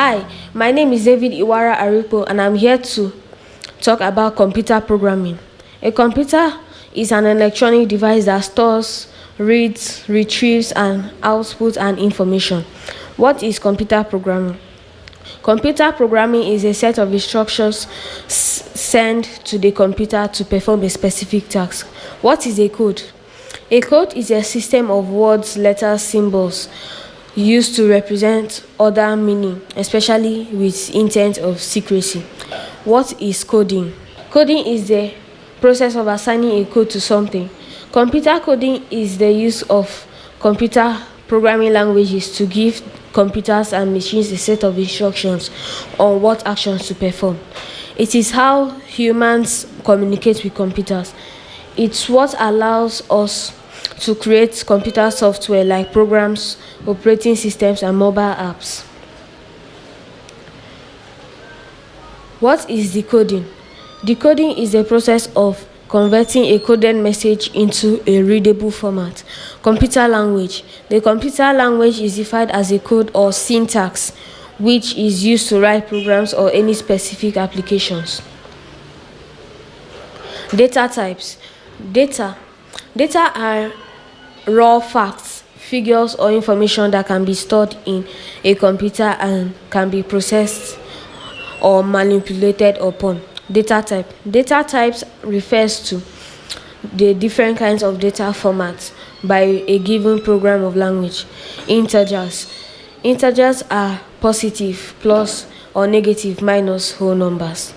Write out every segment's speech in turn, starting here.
Hi, my name is Iwara Arikpo, and I'm here to talk about computer programming. A computer is an electronic device that stores, reads, retrieves, and outputs an information. What is computer programming? Computer programming is a set of instructions sent to the computer to perform a specific task. What is a code? A code is a system of words, letters, symbols used to represent other meaning, especially with intent of secrecy. What is coding? Coding is the process of assigning a code to something. Computer coding is the use of computer programming languages to give computers and machines a set of instructions on what actions to perform. It is how humans communicate with computers. It's what allows us to create computer software like programs, operating systems, and mobile apps. What is decoding? Decoding is the process of converting a coded message into a readable format. Computer language. The computer language is defined as a code or syntax which is used to write programs or any specific applications. Data types. Data are raw facts, figures, or information that can be stored in a computer and can be processed or manipulated upon. Data type. Data types refers to the different kinds of data formats by a given program of language. Integers. Integers are positive, plus, or negative, minus whole numbers.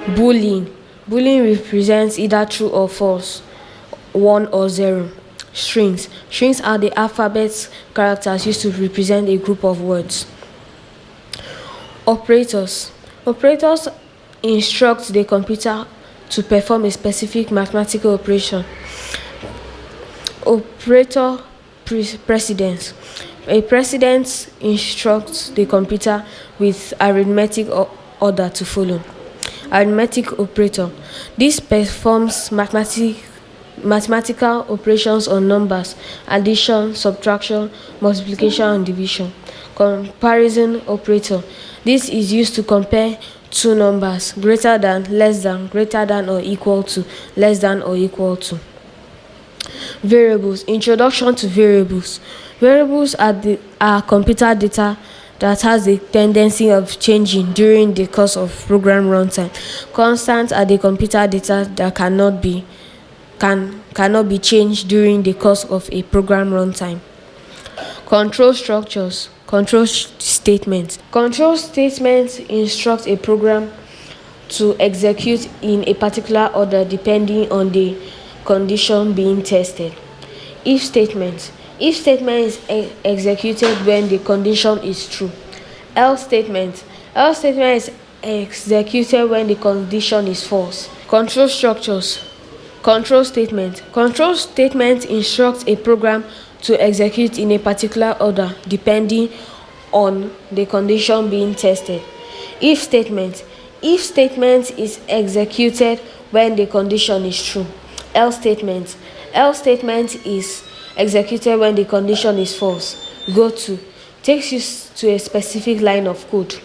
Boolean. Boolean represents either true or false, 1 or 0. Strings. Strings are the alphabet characters used to represent a group of words. Operators. Operators instruct the computer to perform a specific mathematical operation. Operator precedence. A precedence instructs the computer with arithmetic order to follow. Arithmetic operator. This performs mathematical operations on numbers: addition, subtraction, multiplication, and division. Comparison operator. This is used to compare two numbers: greater than, less than, greater than or equal to, less than or equal to. Variables. Introduction to variables. Variables are computer data that has the tendency of changing during the course of program runtime. Constants are the computer data that cannot be changed during the course of a program runtime. Control structures. Control statements. Control statements instruct a program to execute in a particular order depending on the condition being tested. If statement. If statement is executed when the condition is true. Else statement. Else statement is executed when the condition is false. Control structures. Control statement. Control statement instructs a program to execute in a particular order depending on the condition being tested. If statement. If statement is executed when the condition is true. Else statement. Else statement is executed when the condition is false. Go to takes you to a specific line of code.